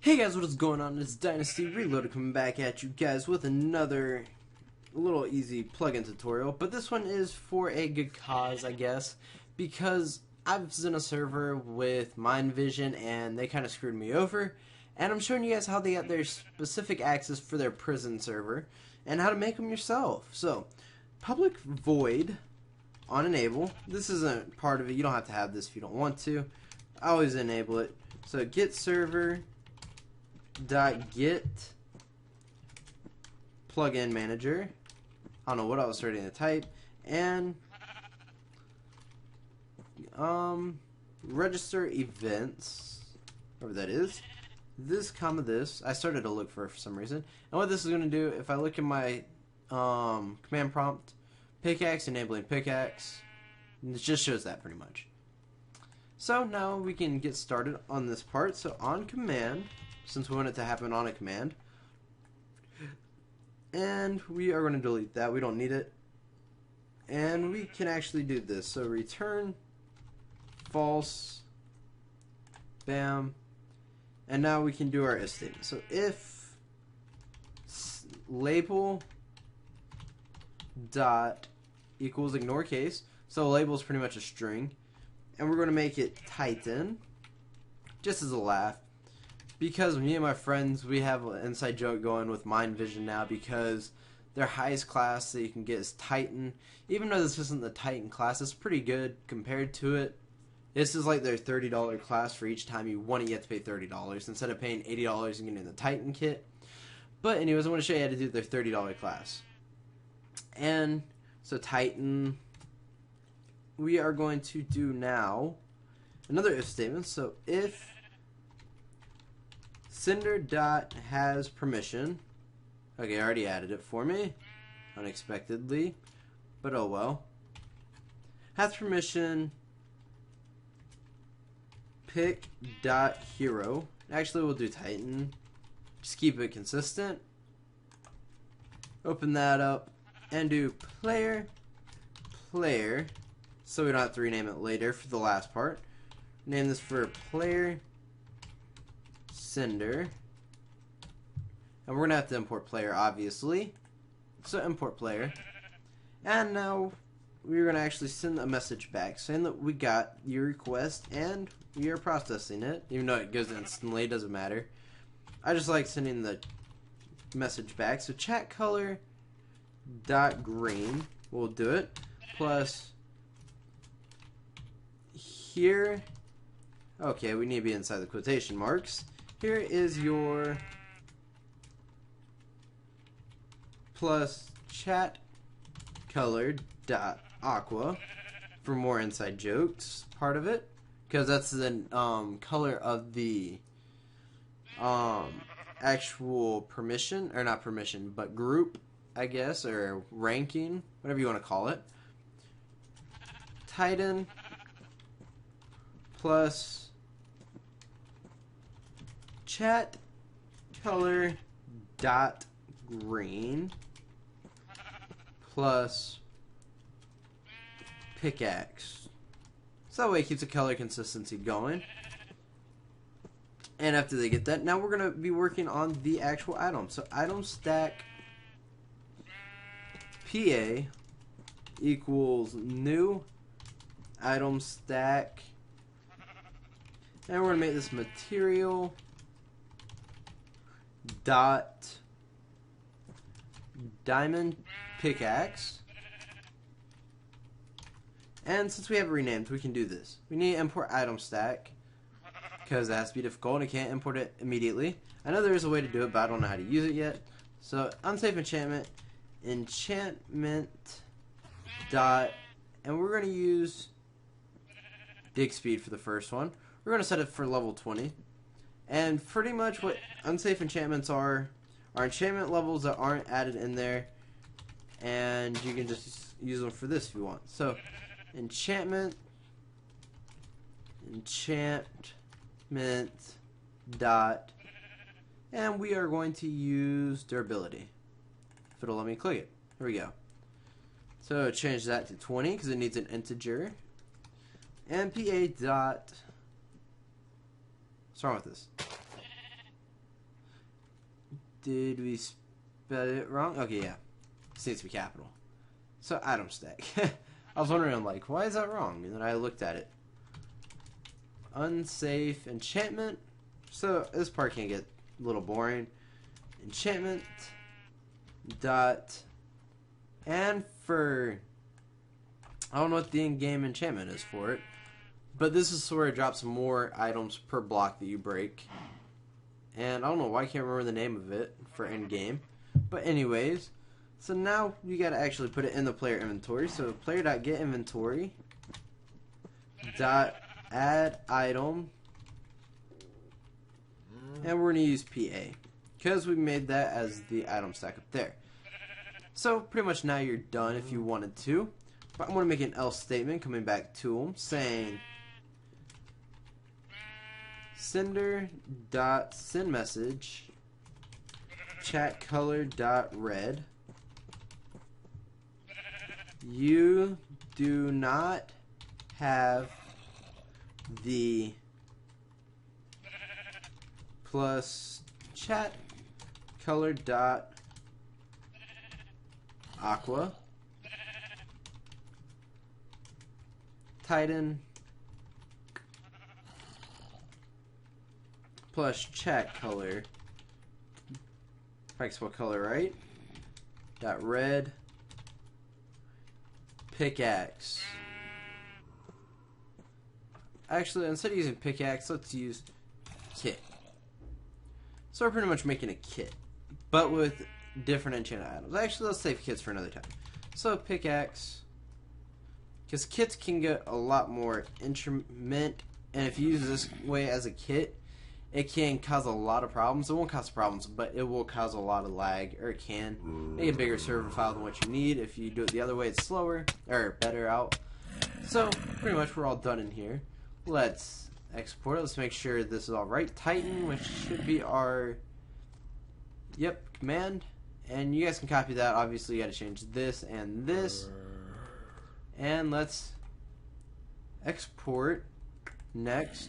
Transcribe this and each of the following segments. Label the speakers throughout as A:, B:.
A: Hey guys, what is going on? It's Dynasty Reloaded coming back at you guys with another little easy plugin tutorial. But this one is for a good cause, I guess, because I was in a server with Minevision and they kind of screwed me over. And I'm showing you guys how they got their specific access for their prison server and how to make them yourself. So, public void on enable. This isn't part of it. You don't have to have this if you don't want to. I always enable it. So get server .get plugin manager. I don't know what I was starting to type, and register events, whatever that is. This comma this. I started to look for some reason. And what this is going to do, if I look at my command prompt, pickaxe, enabling pickaxe, it just shows that pretty much. So now we can get started on this part. So on command, since we want it to happen on a command, and we are going to delete that. We don't need it. And we can actually do this. So return false, bam, and now we can do our if statement. So if label dot equals ignore case, so label is pretty much a string, and we're going to make it Titan, just as a laugh, because me and my friends, we have an inside joke going with Minevision now, because their highest class that you can get is Titan. Even though this isn't the Titan class, it's pretty good compared to it. This is like their $30 class. For each time you want it, you have to pay $30 instead of paying $80 and getting the Titan kit. But anyways, I want to show you how to do their $30 class. And so Titan, we are going to do now another if statement. So if sender dot has permission. Okay, I already added it for me unexpectedly, but oh well. Has permission pick dot hero. Actually, we'll do Titan. Just keep it consistent. Open that up and do player, so we don't have to rename it later for the last part. Name this for player sender, and we're gonna have to import player, obviously. So import player, and now we're gonna actually send a message back saying that we got your request and we are processing it. Even though it goes instantly, it doesn't matter. I just like sending the message back. So chat color dot green, we'll do it, plus here. Okay, we need to be inside the quotation marks. Here is your plus chat color dot aqua for more inside jokes part of it, because that's the color of the actual permission, or not permission, but group, I guess, or ranking, whatever you want to call it. Titan plus chat color dot green plus pickaxe. So that way it keeps the color consistency going. And after they get that, now we're going to be working on the actual item. So item stack PA equals new item stack. And we're going to make this material dot diamond pickaxe. And since we have it renamed, we can do this. We need to import item stack, because that has to be difficult and I can't import it immediately. I know there is a way to do it, but I don't know how to use it yet. So unsafe enchantment dot, and we're going to use dig speed for the first one. We're going to set it for level 20. And pretty much what unsafe enchantments are enchantment levels that aren't added in there, and you can just use them for this if you want. So enchantment dot, and we are going to use durability, if it'll let me click it. Here we go. So change that to 20 because it needs an integer, and PA dot, what's wrong with this? Did we spell it wrong? Okay, yeah. This needs to be capital. So, item stack. I was wondering, I'm like, why is that wrong? And then I looked at it. Unsafe enchantment. So, this part can get a little boring. Enchantment. Dot. And for... I don't know what the in-game enchantment is for it. But this is where it drops more items per block that you break. And I don't know why I can't remember the name of it for in-game. But anyways, so now you gotta actually put it in the player inventory. So player.getInventory dot add item. And we're gonna use PA. Because we made that as the item stack up there. So pretty much now you're done if you wanted to. But I'm gonna make an else statement coming back to them saying sender dot send message chat color dot red. You do not have the plus chat color dot aqua Titan plus chat color, if I can spell color right, dot red pickaxe. Actually, instead of using pickaxe, let's use kit. So we're pretty much making a kit, but with different enchanted items. Actually, let's save kits for another time. So pickaxe, because kits can get a lot more instrument, and if you use this way as a kit, it can cause a lot of problems. It won't cause problems, but it will cause a lot of lag, or it can make a bigger server file than what you need. If you do it the other way, it's slower, or better out. So, pretty much we're all done in here. Let's export it. Let's make sure this is all right. Titan, which should be our, command. And you guys can copy that. Obviously, you got to change this and this. And let's export next.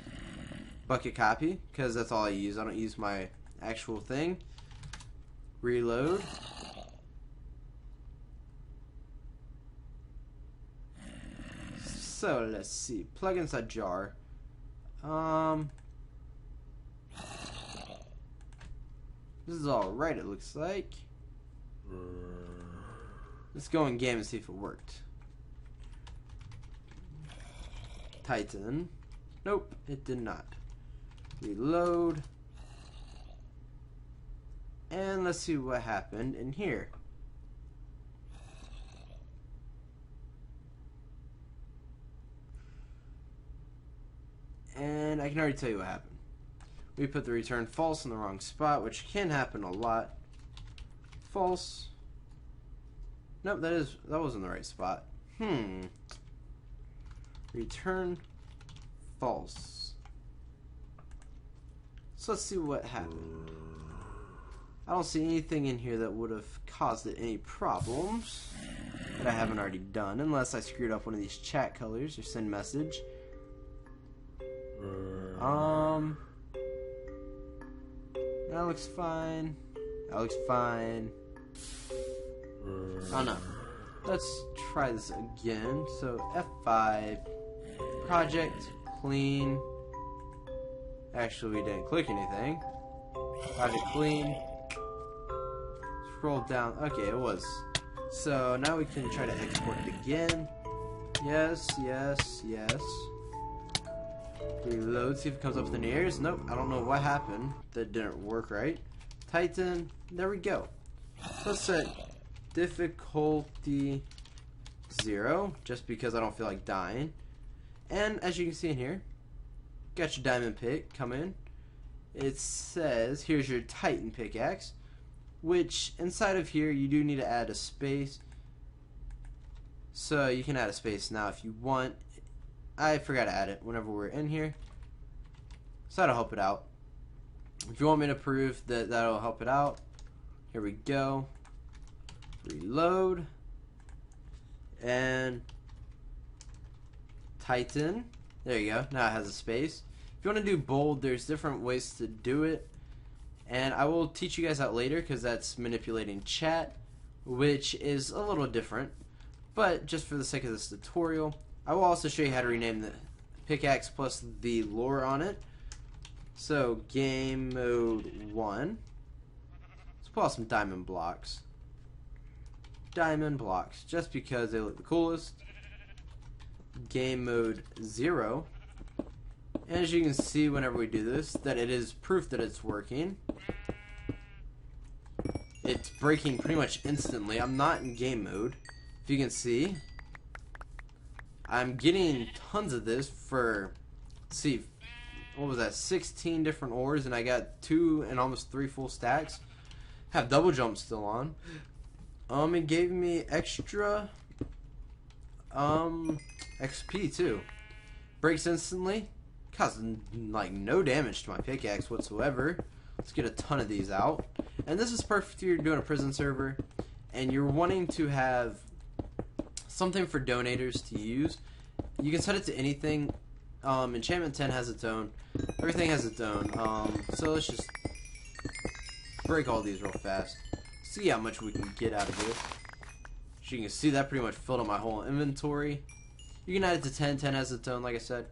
A: Bucket copy, because that's all I use. I don't use my actual thing. Reload. So let's see. Plug inside jar. This is all right. It looks like. Let's go in game and see if it worked. Titan. Nope, it did not. Reload. And let's see what happened in here. And I can already tell you what happened. We put the return false in the wrong spot, which can happen a lot. False. Nope, that wasn't the right spot. Return false. So let's see what happened. I don't see anything in here that would have caused it any problems that I haven't already done, unless I screwed up one of these chat colors or send message. That looks fine. That looks fine. Oh no. Let's try this again. So F5, project, clean. Actually, we didn't click anything. Project clean. Scroll down. Okay, it was. So now we can try to export it again. Yes, yes, yes. Reload, see if it comes up with any errors. Nope, I don't know what happened. That didn't work right. Titan, there we go. Let's set difficulty 0, just because I don't feel like dying. And as you can see in here, got your diamond pick, come in. It says, here's your Titan pickaxe, which inside of here you do need to add a space. So you can add a space now if you want. I forgot to add it whenever we're in here, so that'll help it out. If you want me to prove that that'll help it out, here we go. Reload. And Titan. There you go. Now it has a space. If you want to do bold, there's different ways to do it. And I will teach you guys that later because that's manipulating chat, which is a little different. But just for the sake of this tutorial, I will also show you how to rename the pickaxe plus the lore on it. So, game mode 1. Let's pull out some diamond blocks. Diamond blocks, just because they look the coolest. Game mode 0. And as you can see whenever we do this, that it is proof that it's working. It's breaking pretty much instantly. I'm not in game mode. If you can see, I'm getting tons of this for, let's see, what was that, 16 different ores, and I got 2 and almost 3 full stacks. Have double jump still on. It gave me extra XP too. Breaks instantly, causing like no damage to my pickaxe whatsoever. Let's get a ton of these out. And this is perfect if you're doing a prison server and you're wanting to have something for donators to use. You can set it to anything. Enchantment 10 has its own. Everything has its own. So let's just break all these real fast. See how much we can get out of this. As you can see, that pretty much filled up my whole inventory. You can add it to 10. 10 has its own, like I said.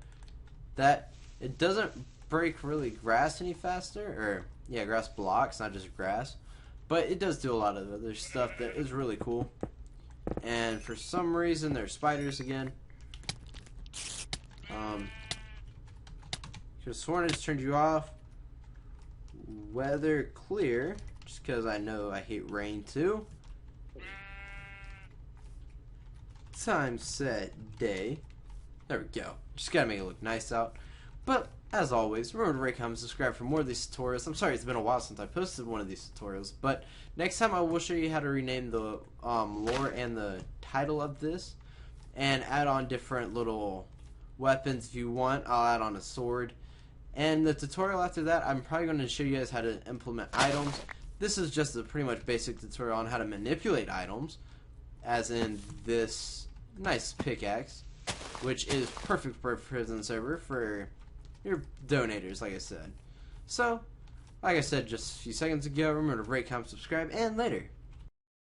A: That, it doesn't break really grass any faster. Or, yeah, grass blocks, not just grass. But it does do a lot of other stuff that is really cool. And for some reason, there's spiders again. Just sworn I just turned you off. Weather clear, just because I know I hate rain too. Time set day. There we go. Just gotta make it look nice out. But as always, remember to rate, comment, subscribe for more of these tutorials. I'm sorry it's been a while since I posted one of these tutorials, but next time I will show you how to rename the lore and the title of this, and add on different little weapons if you want. I'll add on a sword. And the tutorial after that, I'm probably going to show you guys how to implement items. This is just a pretty much basic tutorial on how to manipulate items, as in this nice pickaxe, which is perfect for a prison server for your donators, like I said. So, like I said just a few seconds ago, remember to rate, comment, subscribe, and later.